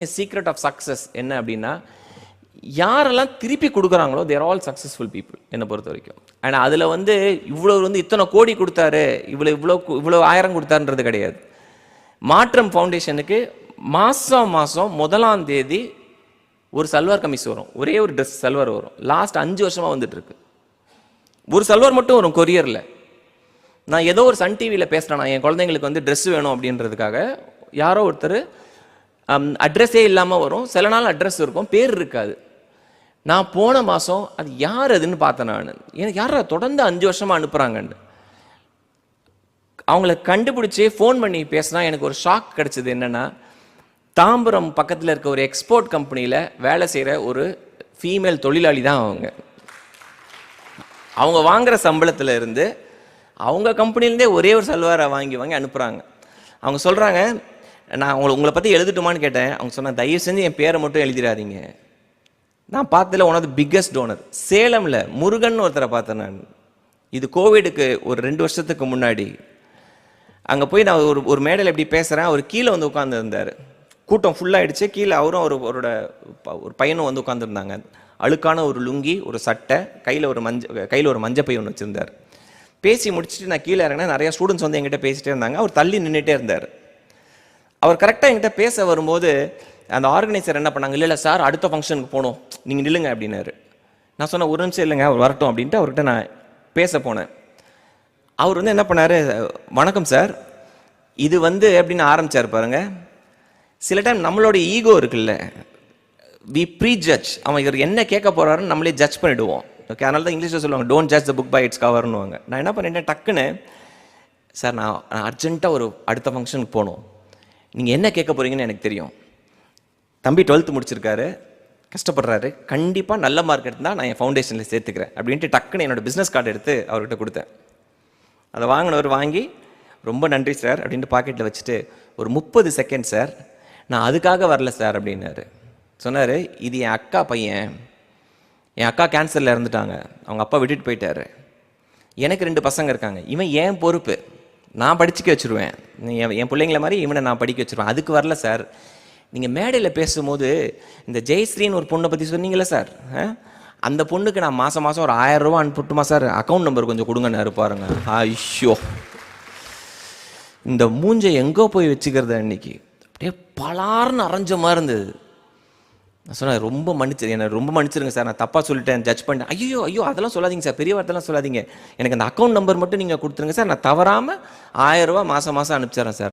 Secret of success என்ன அப்படின்னா, யாரெல்லாம் திருப்பி கொடுக்குறாங்களோ தேர் ஆல் சக்ஸஸ்ஃபுல் பீப்புள் என்னை பொறுத்த வரைக்கும். ஆனால் அதில் இவ்வளோ இத்தனை கோடி கொடுத்தாரு, இவ்வளோ ஆயிரம் கொடுத்தாருன்றது கிடையாது. மாற்றம் ஃபவுண்டேஷனுக்கு மாதம் 1ஆம் தேதி ஒரு சல்வார் கமிஸ் வரும், ஒரே ஒரு ட்ரெஸ் சல்வார் வரும். லாஸ்ட் 5 வருஷமாக வந்துட்டுருக்கு. ஒரு சல்வார் மட்டும் வரும் கொரியரில். நான் ஏதோ ஒரு சன் டிவியில் பேசுகிறேன், நான் என் குழந்தைங்களுக்கு ட்ரெஸ் வேணும் அப்படின்றதுக்காக யாரோ ஒருத்தர் அட்ரஸே இல்லாமல் வரும். சில நாள் அட்ரஸ் இருக்கும், பேர் இருக்காது. நான் போன மாதம் அது யார் அதுன்னு பார்த்தேன். நான் எனக்கு யாரா தொடர்ந்து 5 வருஷமாக அனுப்புகிறாங்கன்னு அவங்கள கண்டுபிடிச்சி ஃபோன் பண்ணி பேசினா எனக்கு ஒரு ஷாக் கிடச்சிது. என்னென்னா, தாம்பரம் பக்கத்தில் இருக்க ஒரு எக்ஸ்போர்ட் கம்பெனியில் வேலை செய்கிற ஒரு ஃபீமேல் தொழிலாளி தான் அவங்க வாங்குகிற சம்பளத்தில் இருந்து அவங்க கம்பெனிலேருந்தே ஒரே ஒரு சல்வாரை வாங்கி அனுப்புகிறாங்க. அவங்க சொல்கிறாங்க, நான் உங்களை பற்றி எழுதிட்டுமான்னு கேட்டேன். அவங்க சொன்னால், தயவு செஞ்சு என் பேரை மட்டும் எழுதிடாதீங்க. நான் பார்த்ததில் one of the biggest donor சேலமில் முருகன் ஒருத்தரை பார்த்தேன் நான். இது கோவிடுக்கு ஒரு 2 வருஷத்துக்கு முன்னாடி. அங்கே போய் நான் ஒரு மேடையில் எப்படி பேசுகிறேன், அவர் கீழே உட்காந்துருந்தார். கூட்டம் ஃபுல்லாகிடுச்சு. கீழே அவரும் ஒரு பையனும் உட்காந்துருந்தாங்க. அழுக்கான ஒரு லுங்கி, ஒரு சட்டை, கையில் ஒரு மஞ்சள் பை ஒன்று வச்சுருந்தார். பேசி முடிச்சுட்டு நான் கீழே இறங்கினா நிறையா ஸ்டூடெண்ட்ஸ் என்கிட்ட பேசிகிட்டே இருந்தாங்க. அவர் தள்ளி நின்றுட்டே இருந்தார். அவர் கரெக்டாக என்கிட்ட பேச வரும்போது அந்த ஆர்கனைசர் என்ன பண்ணாங்க, இல்லை சார் அடுத்த ஃபங்க்ஷனுக்கு போகணும், நீங்கள் நில்லுங்க அப்படின்னாரு. நான் சொன்னேன், ஒரு நிமிஷம் இல்லைங்க, அவர் வரட்டும் அப்படின்ட்டு அவர்கிட்ட நான் பேச போனேன். அவர் என்ன பண்ணார், வணக்கம் சார், இது அப்படின்னு ஆரம்பித்தார் பாருங்க. சில டைம் நம்மளோட ஈகோ இருக்குல்ல, வி ப்ரீ ஜட்ஜ். அவன் இவர் என்ன கேட்க போகிறாருன்னு நம்மளே ஜட்ஜ் பண்ணிவிடுவோம். ஓகே, அதனால தான் இங்கிலீஷில் சொல்லுவாங்க, don't judge the book by its கவர்னுவாங்க. நான் என்ன பண்ணிட்டேன், டக்குன்னு, சார் நான் அர்ஜென்ட்டாக அடுத்த ஃபங்க்ஷனுக்கு போகணும், நீங்கள் என்ன கேட்க போகிறீங்கன்னு எனக்கு தெரியும். தம்பி 12th முடிச்சிருக்காரு, கஷ்டப்படுறாரு, கண்டிப்பாக நல்ல மார்க் எடுத்தால் நான் என் ஃபவுண்டேஷனில் சேர்த்துக்கிறேன் அப்படின்ட்டு டக்குன்னு என்னோடய பிஸ்னஸ் கார்டு எடுத்து அவர்கிட்ட கொடுத்தேன். அதை வாங்கினவர் வாங்கி, ரொம்ப நன்றி சார் அப்படின்ட்டு பாக்கெட்டில் வச்சுட்டு, ஒரு 30 செகண்ட் சார், நான் அதுக்காக வரல சார் அப்படின்னாரு. சொன்னார், இது என் அக்கா பையன், என் அக்கா கேன்சரில் இறந்துட்டாங்க, அவங்க அப்பா விட்டுட்டு போயிட்டாரு, எனக்கு 2 பசங்க இருக்காங்க, இவன் ஏன் பொறுப்பு, நான் படிச்சுக்க வச்சுருவேன், என் பிள்ளைங்கள மாதிரி இவனை நான் படிக்க வச்சுருவேன், அதுக்கு வரல சார். நீங்கள் மேடையில் பேசும்போது இந்த ஜெயஸ்ரீன்னு ஒரு பொண்ணை பற்றி சொன்னீங்களே சார், அந்த பொண்ணுக்கு நான் மாதம் ஒரு 1000 ரூபா அனுப்பிட்டுமா சார், அக்கௌண்ட் நம்பர் கொஞ்சம் கொடுங்கன்னு இருப்பாருங்க. ஐயோ, இந்த மூஞ்சை எங்கோ போய் வச்சுக்கிறது அன்னைக்கு அப்படியே பலார்னு அரைஞ்ச மாதிரி இருந்தது. நான் சொன்னேன், என்னை ரொம்ப மன்னிச்சிருங்க சார், நான் தப்பாக சொல்லிட்டேன், ஜட்ஜ் பண்ணிட்டேன். ஐயோ அதெல்லாம் சொல்லாதீங்க சார், பெரிய வார்த்தைலாம் சொல்லாதீங்க, எனக்கு அந்த அக்கௌண்ட் நம்பர் மட்டும் நீங்கள் கொடுத்துருங்க சார், நான் தவறாமல் 1000 ரூபா மாதம் அனுப்பிச்சிடறேன் சார்.